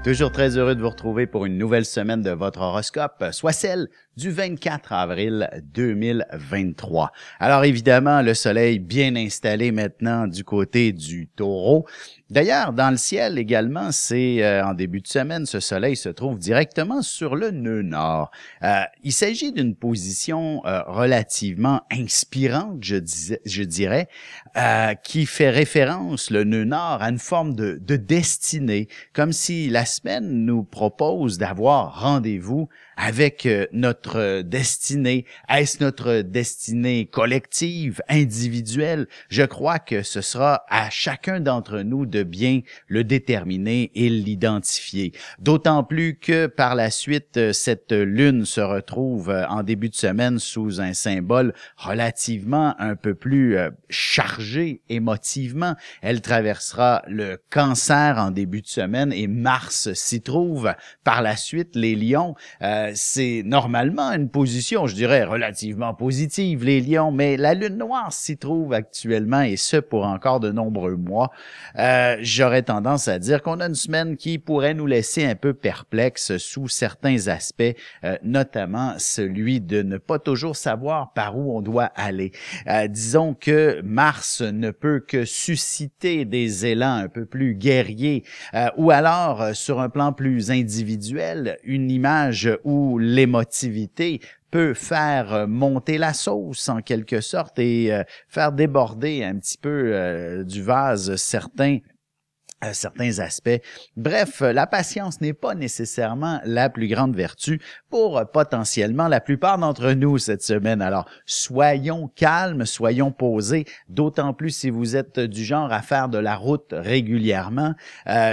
Toujours très heureux de vous retrouver pour une nouvelle semaine de votre horoscope, soit celle du 24 avril 2023. Alors évidemment, le soleil bien installé maintenant du côté du Taureau. D'ailleurs, dans le ciel également, c'est en début de semaine, ce soleil se trouve directement sur le nœud nord. Il s'agit d'une position relativement inspirante, je dirais, qui fait référence, le nœud nord, à une forme de destinée, comme si la semaine nous propose d'avoir rendez-vous avec notre destinée. Est-ce notre destinée collective, individuelle? Je crois que ce sera à chacun d'entre nous de bien le déterminer et l'identifier. D'autant plus que par la suite, cette lune se retrouve en début de semaine sous un symbole relativement un peu plus chargé émotivement. Elle traversera le Cancer en début de semaine et Mars s'y trouve. Par la suite, les Lions, c'est normalement une position, je dirais, relativement positive, les Lions, mais la lune noire s'y trouve actuellement et ce pour encore de nombreux mois. J'aurais tendance à dire qu'on a une semaine qui pourrait nous laisser un peu perplexes sous certains aspects, notamment celui de ne pas toujours savoir par où on doit aller. Disons que Mars ne peut que susciter des élans un peu plus guerriers, ou alors, sur un plan plus individuel, une image où l'émotivité peut faire monter la sauce en quelque sorte et faire déborder un petit peu du vase certains aspects. Bref, la patience n'est pas nécessairement la plus grande vertu pour potentiellement la plupart d'entre nous cette semaine. Alors, soyons calmes, soyons posés, d'autant plus si vous êtes du genre à faire de la route régulièrement.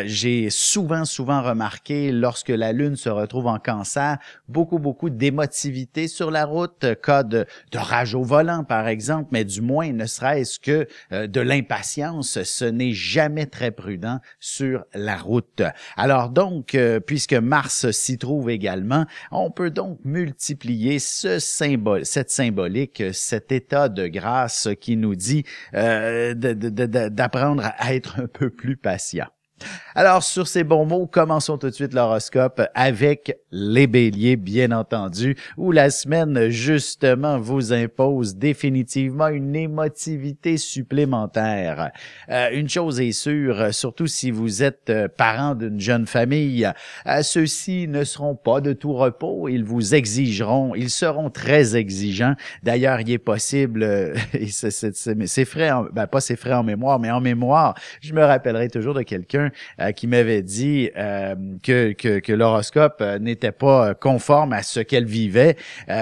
J'ai souvent remarqué, lorsque la lune se retrouve en Cancer, beaucoup d'émotivité sur la route, cas de rage au volant par exemple, mais du moins ne serait-ce que de l'impatience, ce n'est jamais très prudent sur la route. Alors donc, puisque Mars s'y trouve également, on peut donc multiplier cette symbolique, cet état de grâce qui nous dit d'apprendre à être un peu plus patient. Alors, sur ces bons mots, commençons tout de suite l'horoscope avec les béliers, bien entendu, où la semaine, justement, vous impose définitivement une émotivité supplémentaire. Une chose est sûre, surtout si vous êtes parent d'une jeune famille, ceux-ci ne seront pas de tout repos, ils vous exigeront, ils seront très exigeants. D'ailleurs, il est possible, et c'est frais, pas c'est frais en mémoire, mais en mémoire, je me rappellerai toujours de quelqu'un qui m'avait dit que l'horoscope n'était pas conforme à ce qu'elle vivait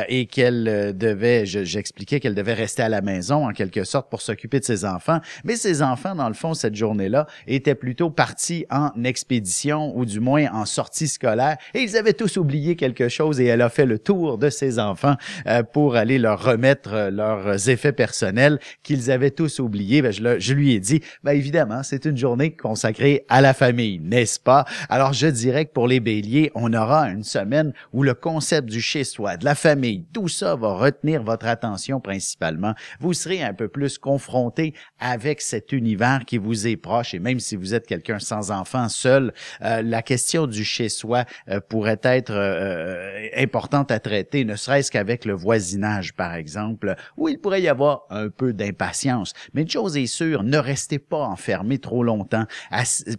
et qu'elle devait, j'expliquais qu'elle devait rester à la maison en quelque sorte pour s'occuper de ses enfants. Mais ses enfants, dans le fond, cette journée-là, étaient plutôt partis en expédition ou du moins en sortie scolaire et ils avaient tous oublié quelque chose et elle a fait le tour de ses enfants pour aller leur remettre leurs effets personnels qu'ils avaient tous oubliés. Je lui ai dit, évidemment, c'est une journée consacrée à la famille, n'est-ce pas? Alors, je dirais que pour les béliers, on aura une semaine où le concept du chez-soi, de la famille, tout ça va retenir votre attention principalement. Vous serez un peu plus confronté avec cet univers qui vous est proche et même si vous êtes quelqu'un sans enfant, seul, la question du chez-soi pourrait être importante à traiter, ne serait-ce qu'avec le voisinage, par exemple, où il pourrait y avoir un peu d'impatience. Mais une chose est sûre, ne restez pas enfermé trop longtemps.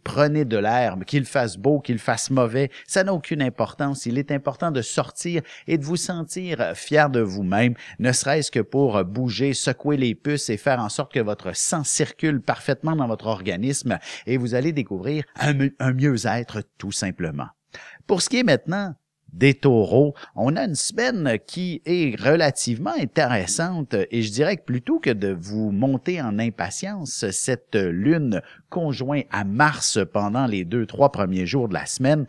Prenez de l'air, qu'il fasse beau, qu'il fasse mauvais, ça n'a aucune importance. Il est important de sortir et de vous sentir fier de vous-même, ne serait-ce que pour bouger, secouer les puces et faire en sorte que votre sang circule parfaitement dans votre organisme et vous allez découvrir un mieux-être tout simplement. Pour ce qui est maintenant des taureaux, on a une semaine qui est relativement intéressante et je dirais que plutôt que de vous monter en impatience, cette lune conjointe à Mars pendant les 2-3 premiers jours de la semaine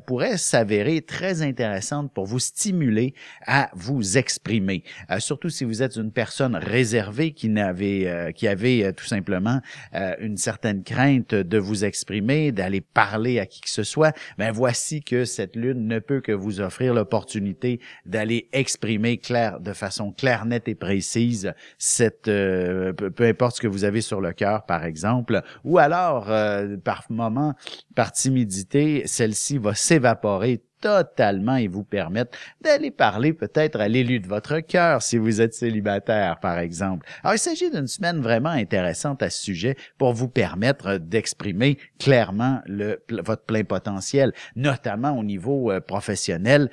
pourrait s'avérer très intéressante pour vous stimuler à vous exprimer. Surtout si vous êtes une personne réservée qui avait tout simplement une certaine crainte de vous exprimer, d'aller parler à qui que ce soit, voici que cette lune ne peut que vous offrir l'opportunité d'aller exprimer de façon claire, nette et précise peu importe ce que vous avez sur le cœur, par exemple, ou alors, par moment, par timidité, celle-ci va s'évaporer totalement et vous permettre d'aller parler peut-être à l'élu de votre cœur si vous êtes célibataire, par exemple. Alors, il s'agit d'une semaine vraiment intéressante à ce sujet pour vous permettre d'exprimer clairement votre plein potentiel, notamment au niveau professionnel.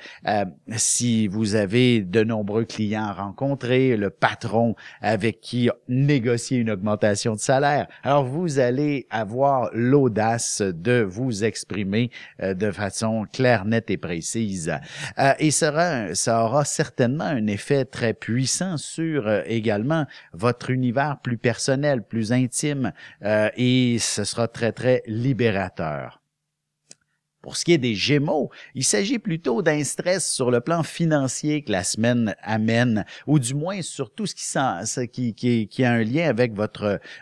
Si vous avez de nombreux clients à rencontrer, le patron avec qui négocier une augmentation de salaire, alors vous allez avoir l'audace de vous exprimer de façon claire, nette et précise. Et ça aura certainement un effet très puissant sur également votre univers plus personnel, plus intime, et ce sera très, très libérateur. Pour ce qui est des Gémeaux, il s'agit plutôt d'un stress sur le plan financier que la semaine amène, ou du moins sur tout ce qui a un lien avec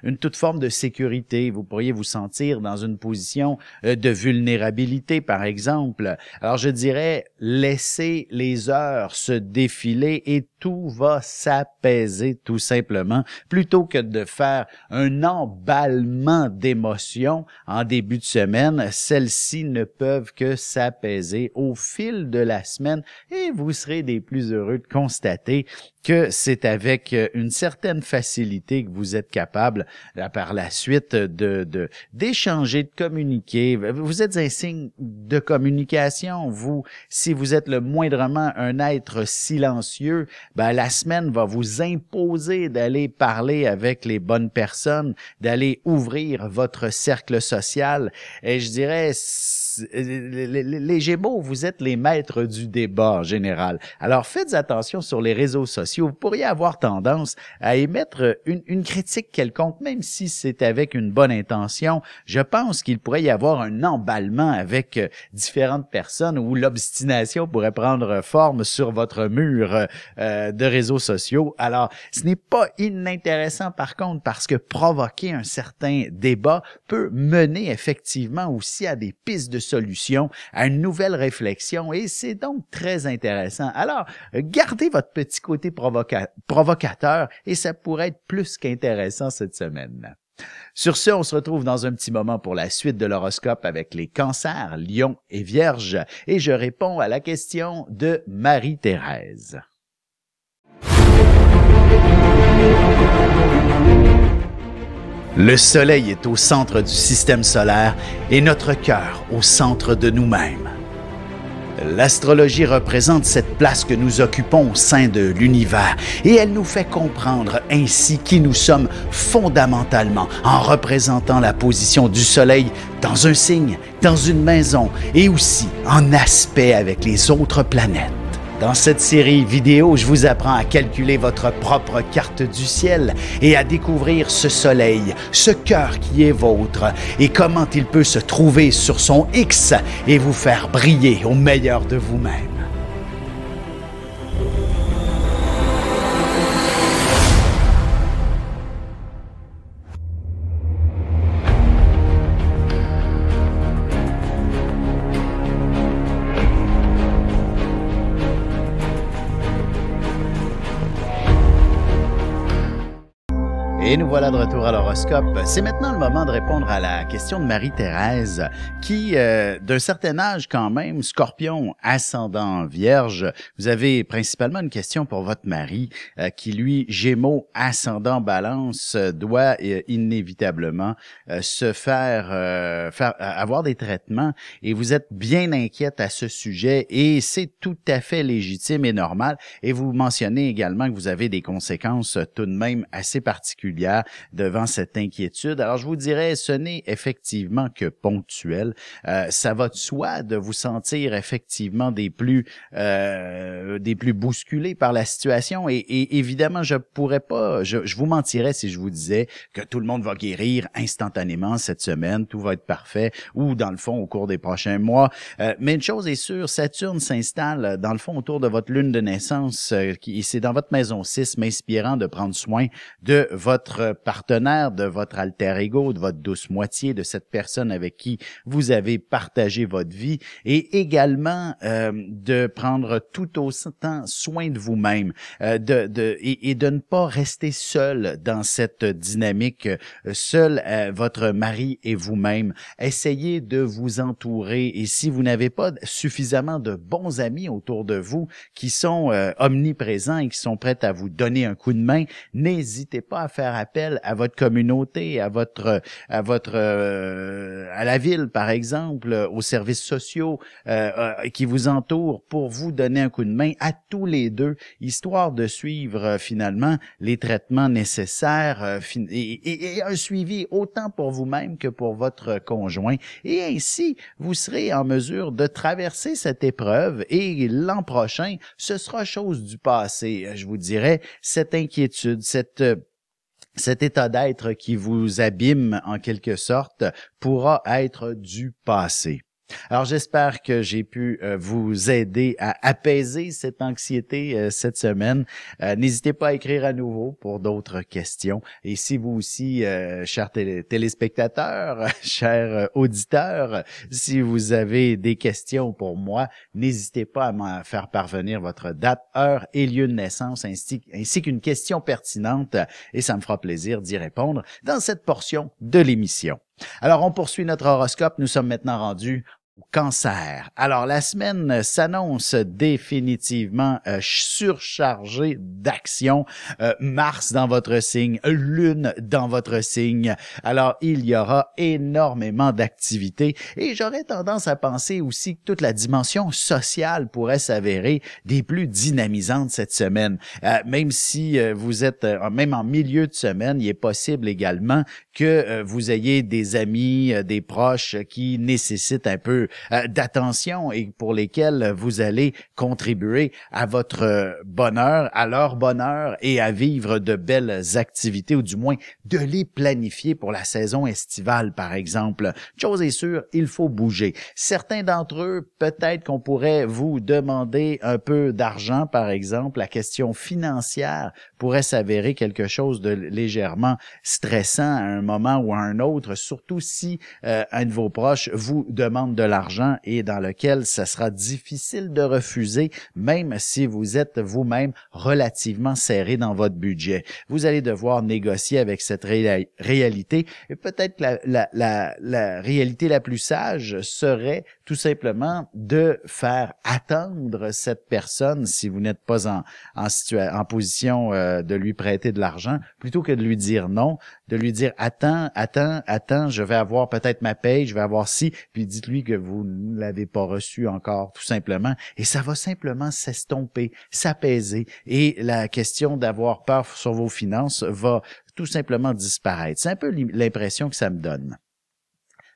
une toute forme de sécurité. Vous pourriez vous sentir dans une position de vulnérabilité, par exemple. Alors, je dirais, laissez les heures se défiler et tout va s'apaiser tout simplement, plutôt que de faire un emballement d'émotions en début de semaine. Celles-ci ne peuvent que s'apaiser au fil de la semaine et vous serez des plus heureux de constater que c'est avec une certaine facilité que vous êtes capable par la suite d'échanger, de communiquer. Vous êtes un signe de communication. Si vous êtes le moindrement un être silencieux, la semaine va vous imposer d'aller parler avec les bonnes personnes, d'aller ouvrir votre cercle social. Et je dirais, les Gémeaux, vous êtes les maîtres du débat en général. Alors, faites attention sur les réseaux sociaux. Vous pourriez avoir tendance à émettre une critique quelconque, même si c'est avec une bonne intention. Je pense qu'il pourrait y avoir un emballement avec différentes personnes où l'obstination pourrait prendre forme sur votre mur de réseaux sociaux. Alors, ce n'est pas inintéressant par contre, parce que provoquer un certain débat peut mener effectivement aussi à des pistes de solutions, à une nouvelle réflexion, et c'est donc très intéressant. Alors, gardez votre petit côté provocateur et ça pourrait être plus qu'intéressant cette semaine. Sur ce, on se retrouve dans un petit moment pour la suite de l'horoscope avec les cancers, lions et vierges, et je réponds à la question de Marie-Thérèse. Le soleil est au centre du système solaire et notre cœur au centre de nous-mêmes. L'astrologie représente cette place que nous occupons au sein de l'univers et elle nous fait comprendre ainsi qui nous sommes fondamentalement en représentant la position du soleil dans un signe, dans une maison et aussi en aspect avec les autres planètes. Dans cette série vidéo, je vous apprends à calculer votre propre carte du ciel et à découvrir ce soleil, ce cœur qui est vôtre et comment il peut se trouver sur son X et vous faire briller au meilleur de vous-même. Et nous voilà de retour à l'horoscope. C'est maintenant le moment de répondre à la question de Marie-Thérèse qui, d'un certain âge quand même, Scorpion, ascendant Vierge, vous avez principalement une question pour votre mari qui, lui, Gémeaux, ascendant Balance, doit inévitablement se faire avoir des traitements et vous êtes bien inquiète à ce sujet et c'est tout à fait légitime et normal. Et vous mentionnez également que vous avez des conséquences tout de même assez particulières devant cette inquiétude. Alors, je vous dirais, ce n'est effectivement que ponctuel. Ça va de soi de vous sentir effectivement des plus bousculés par la situation et évidemment, je vous mentirais si je vous disais que tout le monde va guérir instantanément cette semaine, tout va être parfait ou dans le fond au cours des prochains mois. Mais une chose est sûre, Saturne s'installe dans le fond autour de votre lune de naissance, c'est dans votre maison 6, m'inspirant de prendre soin de votre votre partenaire, de votre alter ego, de votre douce moitié, de cette personne avec qui vous avez partagé votre vie, et également de prendre tout autant soin de vous-même, et de ne pas rester seul dans cette dynamique, seul votre mari et vous-même. Essayez de vous entourer, et si vous n'avez pas suffisamment de bons amis autour de vous qui sont omniprésents et qui sont prêts à vous donner un coup de main, n'hésitez pas à faire appel à votre communauté, à la ville par exemple, aux services sociaux qui vous entourent pour vous donner un coup de main à tous les deux, histoire de suivre finalement les traitements nécessaires et un suivi autant pour vous-même que pour votre conjoint. Et ainsi, vous serez en mesure de traverser cette épreuve et l'an prochain, ce sera chose du passé. Je vous dirais, cette inquiétude, cet état d'être qui vous abîme en quelque sorte pourra être du passé. Alors, j'espère que j'ai pu vous aider à apaiser cette anxiété cette semaine. N'hésitez pas à écrire à nouveau pour d'autres questions. Et si vous aussi, chers téléspectateurs, chers auditeurs, si vous avez des questions pour moi, n'hésitez pas à m'en faire parvenir votre date, heure et lieu de naissance, ainsi qu'une question pertinente, et ça me fera plaisir d'y répondre dans cette portion de l'émission. Alors, on poursuit notre horoscope. Nous sommes maintenant rendus au Cancer. Alors, la semaine s'annonce définitivement surchargée d'action. Mars dans votre signe, Lune dans votre signe. Alors, il y aura énormément d'activités et j'aurais tendance à penser aussi que toute la dimension sociale pourrait s'avérer des plus dynamisantes cette semaine. Même si vous êtes même en milieu de semaine, il est possible également que vous ayez des amis, des proches qui nécessitent un peu d'attention et pour lesquels vous allez contribuer à votre bonheur, à leur bonheur et à vivre de belles activités ou du moins de les planifier pour la saison estivale par exemple. Chose est sûre, il faut bouger. Certains d'entre eux, peut-être qu'on pourrait vous demander un peu d'argent par exemple. La question financière pourrait s'avérer quelque chose de légèrement stressant à un moment ou à un autre, surtout si un de vos proches vous demande de l'argent et dans lequel ça sera difficile de refuser, même si vous êtes vous-même relativement serré dans votre budget. Vous allez devoir négocier avec cette réalité et peut-être la réalité la plus sage serait tout simplement de faire attendre cette personne si vous n'êtes pas en position de lui prêter de l'argent, plutôt que de lui dire non, de lui dire attends, je vais avoir peut-être ma paye, je vais avoir ci, puis dites-lui que vous ne l'avez pas reçu encore, tout simplement, et ça va simplement s'estomper, s'apaiser, et la question d'avoir peur sur vos finances va tout simplement disparaître. C'est un peu l'impression que ça me donne.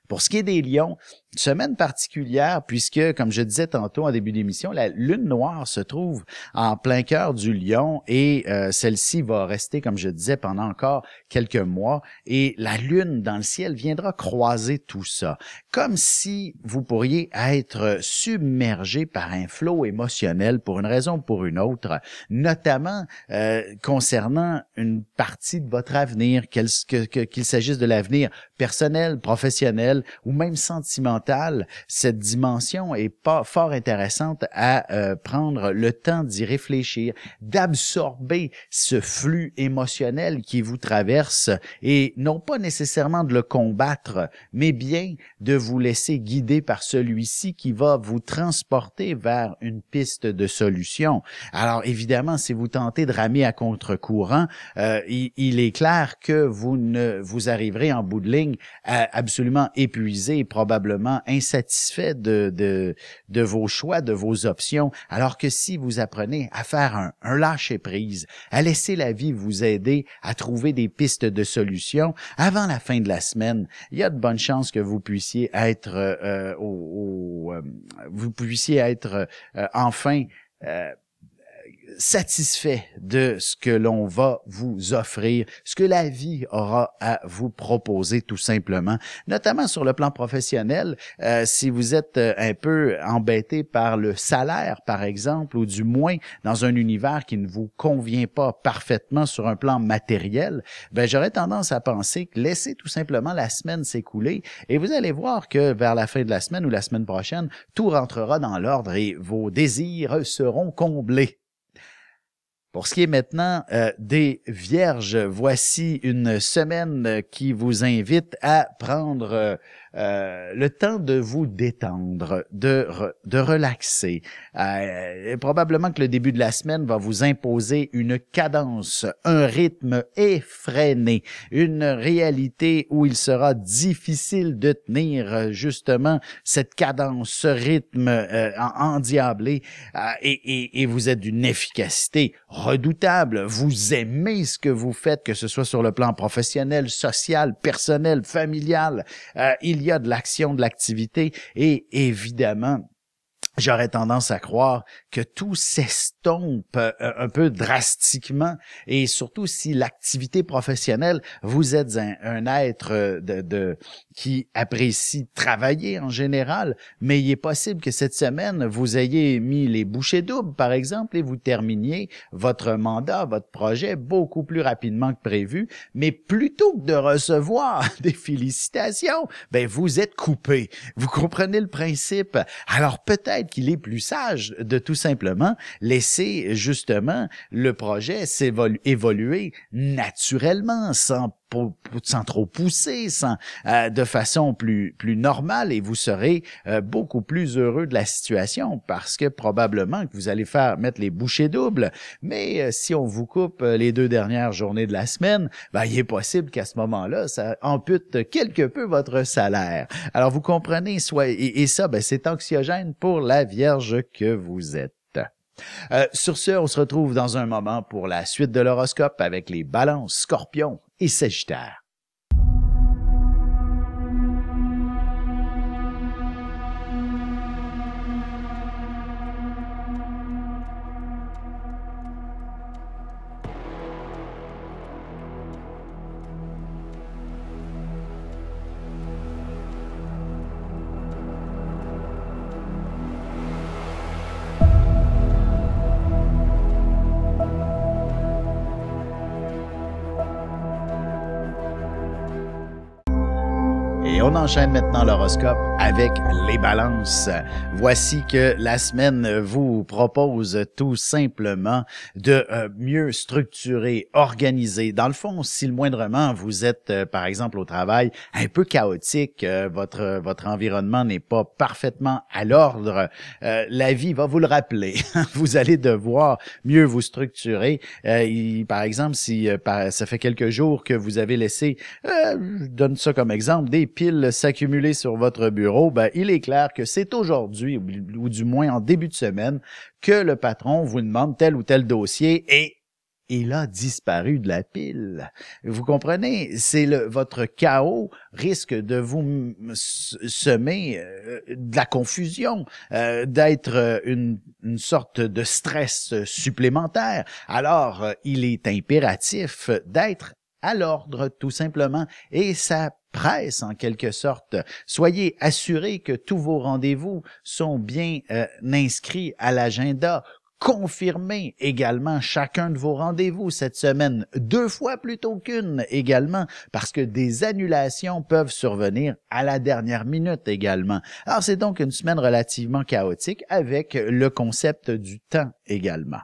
Pour ce qui est des lions, semaine particulière puisque, comme je disais tantôt en début d'émission, la lune noire se trouve en plein cœur du lion et celle-ci va rester, comme je disais, pendant encore quelques mois et la lune dans le ciel viendra croiser tout ça. Comme si vous pourriez être submergé par un flot émotionnel pour une raison ou pour une autre, notamment concernant une partie de votre avenir, qu'il s'agisse de l'avenir personnel, professionnel ou même sentimental. Cette dimension est pas fort intéressante à prendre le temps d'y réfléchir, d'absorber ce flux émotionnel qui vous traverse et non pas nécessairement de le combattre, mais bien de vous laisser guider par celui-ci qui va vous transporter vers une piste de solution. Alors évidemment, si vous tentez de ramer à contre-courant, il est clair que vous arriverez en bout de ligne absolument épuisé et probablement insatisfait de vos choix, de vos options, alors que si vous apprenez à faire un lâcher-prise, à laisser la vie vous aider à trouver des pistes de solutions, avant la fin de la semaine, il y a de bonnes chances que vous puissiez être enfin satisfait de ce que l'on va vous offrir, ce que la vie aura à vous proposer tout simplement, notamment sur le plan professionnel. Si vous êtes un peu embêté par le salaire, par exemple, ou du moins dans un univers qui ne vous convient pas parfaitement sur un plan matériel, ben j'aurais tendance à penser que laissez tout simplement la semaine s'écouler et vous allez voir que vers la fin de la semaine ou la semaine prochaine, tout rentrera dans l'ordre et vos désirs seront comblés. Pour ce qui est maintenant des Vierges, voici une semaine qui vous invite à prendre le temps de vous détendre, de relaxer. Probablement que le début de la semaine va vous imposer une cadence, un rythme effréné, une réalité où il sera difficile de tenir justement cette cadence, ce rythme endiablé et vous êtes d'une efficacité redoutable. Vous aimez ce que vous faites, que ce soit sur le plan professionnel, social, personnel, familial. Il y a de l'action, de l'activité et évidemment, j'aurais tendance à croire que tout s'estompe un peu drastiquement et surtout si l'activité professionnelle, vous êtes un être qui apprécie travailler en général, mais il est possible que cette semaine, vous ayez mis les bouchées doubles, par exemple, et vous terminiez votre mandat, votre projet beaucoup plus rapidement que prévu, mais plutôt que de recevoir des félicitations, ben vous êtes coupé. Vous comprenez le principe? Alors peut-être qu'il est plus sage de tout simplement laisser justement le projet évoluer naturellement, sans trop pousser, de façon plus normale et vous serez beaucoup plus heureux de la situation parce que probablement que vous allez mettre les bouchées doubles, mais si on vous coupe les 2 dernières journées de la semaine, ben, il est possible qu'à ce moment-là, ça ampute quelque peu votre salaire. Alors vous comprenez, et ça, ben, c'est anxiogène pour la Vierge que vous êtes. Sur ce, on se retrouve dans un moment pour la suite de l'horoscope avec les Balances, Scorpions et Sagittaires. Et on enchaîne maintenant l'horoscope avec les Balances. Voici que la semaine vous propose tout simplement de mieux structurer, organiser. Dans le fond, si le moindrement vous êtes, par exemple, au travail, un peu chaotique, votre environnement n'est pas parfaitement à l'ordre, la vie va vous le rappeler. Vous allez devoir mieux vous structurer. Par exemple, si ça fait quelques jours que vous avez laissé, je donne ça comme exemple, des piles s'accumuler sur votre bureau, ben, il est clair que c'est aujourd'hui, ou du moins en début de semaine, que le patron vous demande tel ou tel dossier et il a disparu de la pile. Vous comprenez? Votre chaos risque de vous semer de la confusion, d'être une sorte de stress supplémentaire. Alors, il est impératif d'être à l'ordre, tout simplement, et ça presse en quelque sorte. Soyez assurés que tous vos rendez-vous sont bien inscrits à l'agenda. Confirmez également chacun de vos rendez-vous cette semaine, 2 fois plutôt qu'une également, parce que des annulations peuvent survenir à la dernière minute également. Alors c'est donc une semaine relativement chaotique avec le concept du temps également.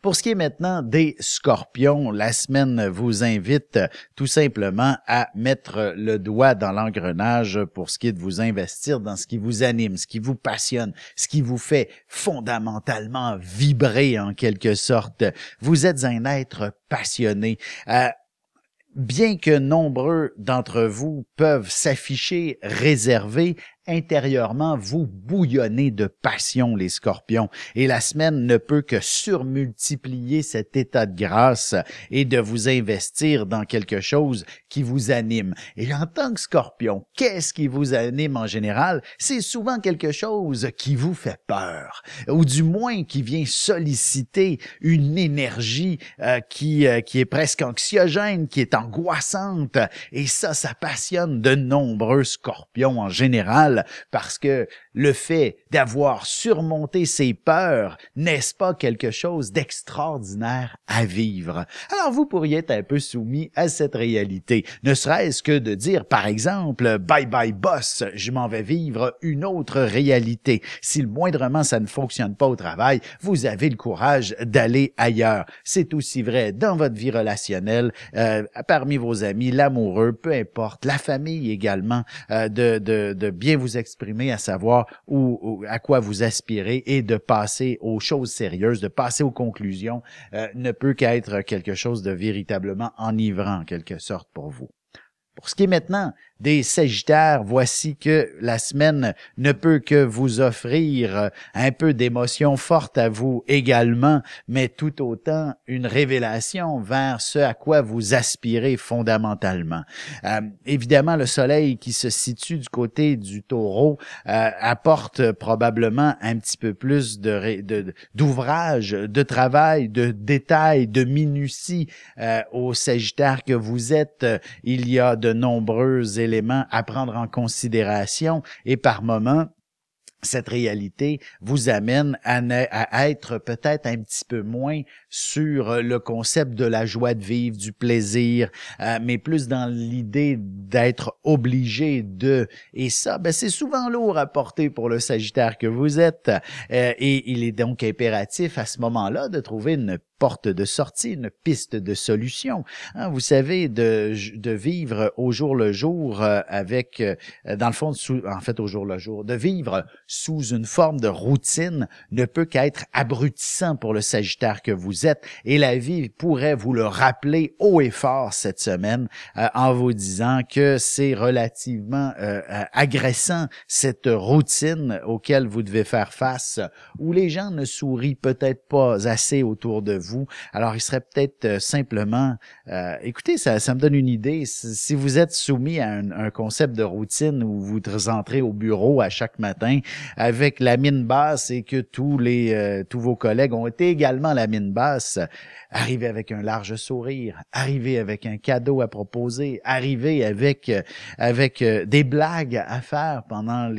Pour ce qui est maintenant des Scorpions, la semaine vous invite tout simplement à mettre le doigt dans l'engrenage pour ce qui est de vous investir dans ce qui vous anime, ce qui vous passionne, ce qui vous fait fondamentalement vibrer en quelque sorte. Vous êtes un être passionné. Bien que nombreux d'entre vous peuvent s'afficher réservés, intérieurement, vous bouillonnez de passion, les scorpions, et la semaine ne peut que surmultiplier cet état de grâce et de vous investir dans quelque chose qui vous anime. Et en tant que scorpion, qu'est-ce qui vous anime en général? C'est souvent quelque chose qui vous fait peur, ou du moins qui vient solliciter une énergie qui est presque anxiogène, qui est angoissante. Et ça passionne de nombreux scorpions en général, parce que le fait d'avoir surmonté ses peurs, n'est-ce pas quelque chose d'extraordinaire à vivre? Alors vous pourriez être un peu soumis à cette réalité, ne serait-ce que de dire, par exemple, bye bye boss, je m'en vais vivre une autre réalité. Si le moindrement ça ne fonctionne pas au travail, vous avez le courage d'aller ailleurs. C'est aussi vrai dans votre vie relationnelle, parmi vos amis, l'amoureux, peu importe, la famille également, de bien vous exprimer, à savoir à quoi vous aspirez et de passer aux choses sérieuses, de passer aux conclusions, ne peut qu'être quelque chose de véritablement enivrant en quelque sorte pour vous. Pour ce qui est maintenant des Sagittaires, voici que la semaine ne peut que vous offrir un peu d'émotions fortes à vous également, mais tout autant une révélation vers ce à quoi vous aspirez fondamentalement. Évidemment, le soleil qui se situe du côté du Taureau apporte probablement un petit peu plus d'ouvrage, de travail, de détails, de minutie aux Sagittaires que vous êtes. Il y a de nombreux éléments à prendre en considération et par moments, cette réalité vous amène à être peut-être un petit peu moins sur le concept de la joie de vivre, du plaisir, mais plus dans l'idée d'être obligé de. Et ça, c'est souvent lourd à porter pour le Sagittaire que vous êtes. Et il est donc impératif à ce moment-là de trouver une porte de sortie, une piste de solution. Vous savez, de vivre au jour le jour avec, dans le fond, au jour le jour, de vivre sous une forme de routine ne peut qu'être abrutissant pour le Sagittaire que vous êtes. Et la vie pourrait vous le rappeler haut et fort cette semaine en vous disant que c'est relativement agressant, cette routine auquel vous devez faire face, où les gens ne sourient peut-être pas assez autour de vous. Alors, il serait peut-être simplement... écoutez, ça me donne une idée. Si vous êtes soumis à un concept de routine où vous entrez au bureau à chaque matin avec la mine basse et que tous vos collègues ont été également la mine basse, arrivez avec un large sourire, arrivez avec un cadeau à proposer, arrivez avec des blagues à faire pendant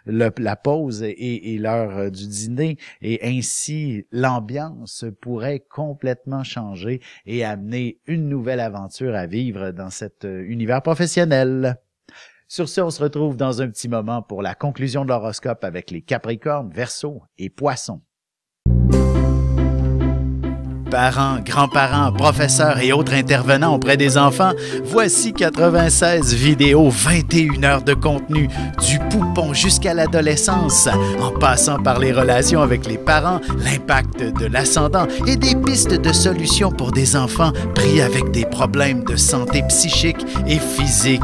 la pause et l'heure du dîner, et ainsi l'ambiance pourrait complètement changer et amener une nouvelle aventure à vivre dans cet univers professionnel. Sur ce, on se retrouve dans un petit moment pour la conclusion de l'horoscope avec les Capricornes, Verseaux et Poissons. Parents, grands-parents, professeurs et autres intervenants auprès des enfants, voici 96 vidéos, 21 heures de contenu, du poupon jusqu'à l'adolescence, en passant par les relations avec les parents, l'impact de l'ascendant et des pistes de solutions pour des enfants pris avec des problèmes de santé psychique et physique.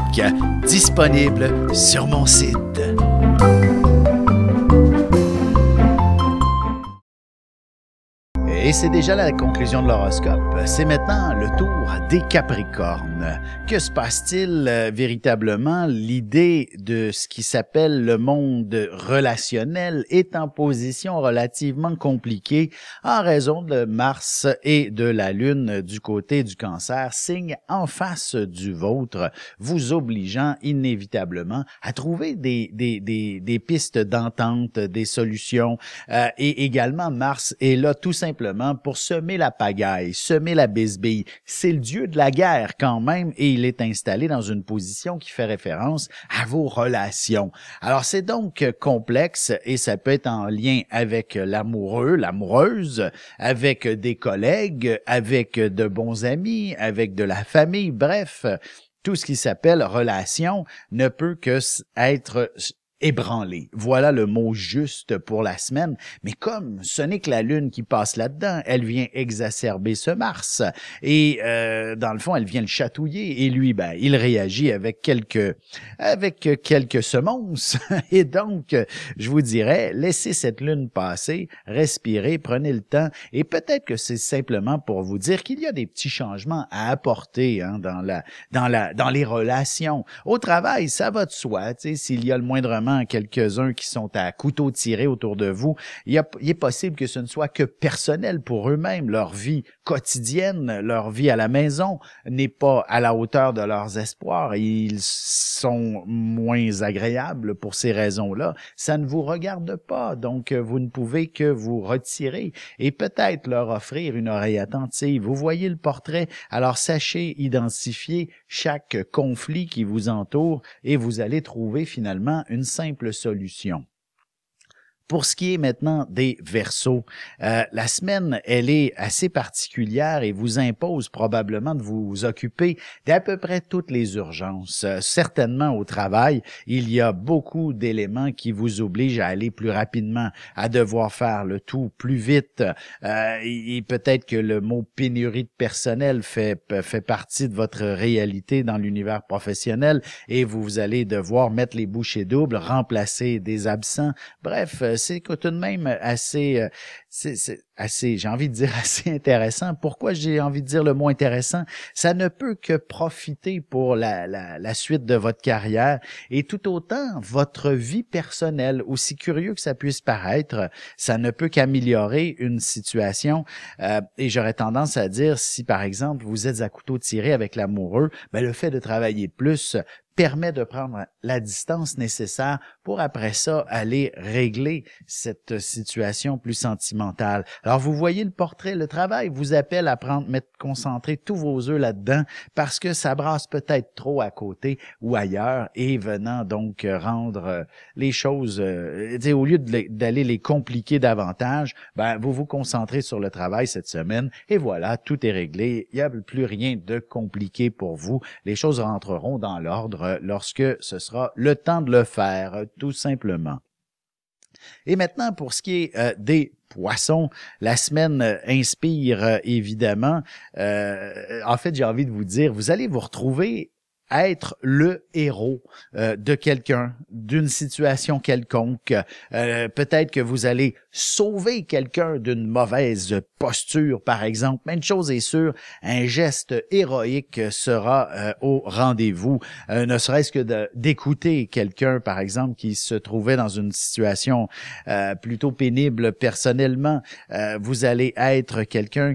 Disponible sur mon site. Et c'est déjà la conclusion de l'horoscope. C'est maintenant le tour des Capricornes. Que se passe-t-il véritablement? L'idée de ce qui s'appelle le monde relationnel est en position relativement compliquée en raison de Mars et de la Lune du côté du Cancer, signe en face du vôtre, vous obligeant inévitablement à trouver des pistes d'entente, des solutions. Et également, Mars est là tout simplement pour semer la pagaille, semer la bisbille. C'est le dieu de la guerre quand même et il est installé dans une position qui fait référence à vos relations. Alors c'est donc complexe et ça peut être en lien avec l'amoureux, l'amoureuse, avec des collègues, avec de bons amis, avec de la famille, bref, tout ce qui s'appelle relation ne peut que être ébranlé. Voilà le mot juste pour la semaine. Mais comme ce n'est que la Lune qui passe là-dedans, elle vient exacerber ce Mars. Et dans le fond, elle vient le chatouiller. Et lui, ben, il réagit avec quelques semonces. Et donc, je vous dirais, laissez cette Lune passer, respirez, prenez le temps. Et peut-être que c'est simplement pour vous dire qu'il y a des petits changements à apporter hein, dans les relations. Au travail, ça va de soi. S'il y a le moindrement quelques-uns qui sont à couteau tiré autour de vous, il est possible que ce ne soit que personnel pour eux-mêmes. Leur vie quotidienne, leur vie à la maison n'est pas à la hauteur de leurs espoirs. Ils sont moins agréables pour ces raisons-là. Ça ne vous regarde pas, donc vous ne pouvez que vous retirer et peut-être leur offrir une oreille attentive. Vous voyez le portrait, alors sachez identifier chaque conflit qui vous entoure et vous allez trouver finalement une simple solution. Pour ce qui est maintenant des Verseaux, la semaine, elle est assez particulière et vous impose probablement de vous occuper d'à peu près toutes les urgences. Certainement au travail, il y a beaucoup d'éléments qui vous obligent à aller plus rapidement, à devoir faire le tout plus vite. Et peut-être que le mot pénurie de personnel fait partie de votre réalité dans l'univers professionnel et vous allez devoir mettre les bouchées doubles, remplacer des absents. Bref, c'est tout de même assez, j'ai envie de dire assez intéressant. Pourquoi j'ai envie de dire le mot intéressant? Ça ne peut que profiter pour la suite de votre carrière et tout autant votre vie personnelle, aussi curieux que ça puisse paraître, ça ne peut qu'améliorer une situation. Et j'aurais tendance à dire, si par exemple vous êtes à couteau tiré avec l'amoureux, ben le fait de travailler plus permet de prendre la distance nécessaire pour après ça aller régler cette situation plus sentimentale. Alors vous voyez le portrait, le travail vous appelle à concentrer tous vos œufs là-dedans parce que ça brasse peut-être trop à côté ou ailleurs et venant donc rendre les choses, au lieu d'aller les compliquer davantage, ben vous vous concentrez sur le travail cette semaine et voilà, tout est réglé. Il n'y a plus rien de compliqué pour vous. Les choses rentreront dans l'ordre lorsque ce sera le temps de le faire, tout simplement. Et maintenant, pour ce qui est des Poissons, la semaine inspire évidemment. En fait, j'ai envie de vous dire, vous allez vous retrouver être le héros de quelqu'un, d'une situation quelconque. Peut-être que vous allez sauver quelqu'un d'une mauvaise posture, par exemple. Mais une chose est sûre, un geste héroïque sera au rendez-vous. Ne serait-ce que d'écouter quelqu'un, par exemple, qui se trouvait dans une situation plutôt pénible personnellement. Vous allez être quelqu'un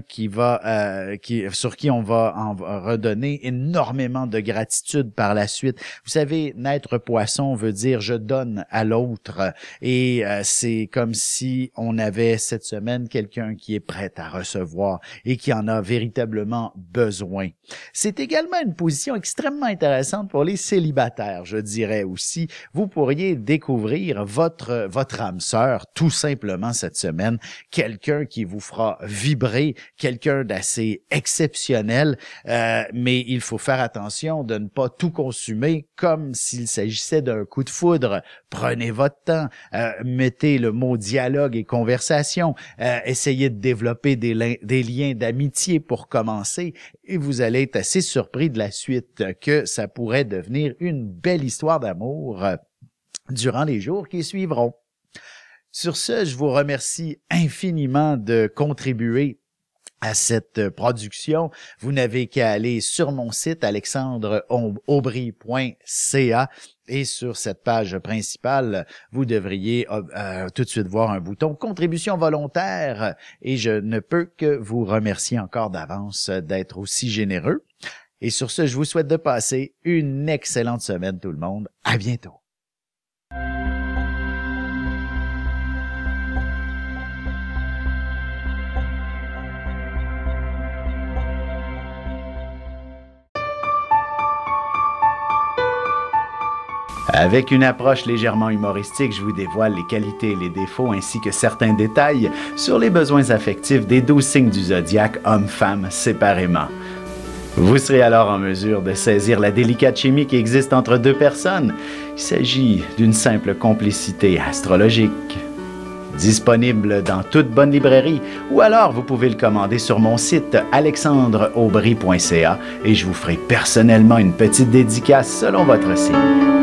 sur qui on va en redonner énormément de gratitude par la suite. Vous savez, naître poisson veut dire je donne à l'autre et c'est comme si on avait cette semaine quelqu'un qui est prêt à recevoir et qui en a véritablement besoin. C'est également une position extrêmement intéressante pour les célibataires, je dirais aussi. Vous pourriez découvrir votre âme sœur tout simplement cette semaine, quelqu'un qui vous fera vibrer, quelqu'un d'assez exceptionnel, mais il faut faire attention de ne pas tout consumer comme s'il s'agissait d'un coup de foudre. Prenez votre temps, mettez le mot dialogue et conversation, essayez de développer des liens d'amitié pour commencer et vous allez être assez surpris de la suite que ça pourrait devenir une belle histoire d'amour durant les jours qui suivront. Sur ce, je vous remercie infiniment de contribuer à cette production. Vous n'avez qu'à aller sur mon site alexandreaubry.ca et sur cette page principale, vous devriez tout de suite voir un bouton contribution volontaire et je ne peux que vous remercier encore d'avance d'être aussi généreux. Et sur ce, je vous souhaite de passer une excellente semaine tout le monde. À bientôt. Avec une approche légèrement humoristique, je vous dévoile les qualités et les défauts ainsi que certains détails sur les besoins affectifs des 12 signes du zodiaque, hommes-femmes séparément. Vous serez alors en mesure de saisir la délicate chimie qui existe entre deux personnes. Il s'agit d'une simple complicité astrologique. Disponible dans toute bonne librairie, ou alors vous pouvez le commander sur mon site alexandreaubry.ca et je vous ferai personnellement une petite dédicace selon votre signe.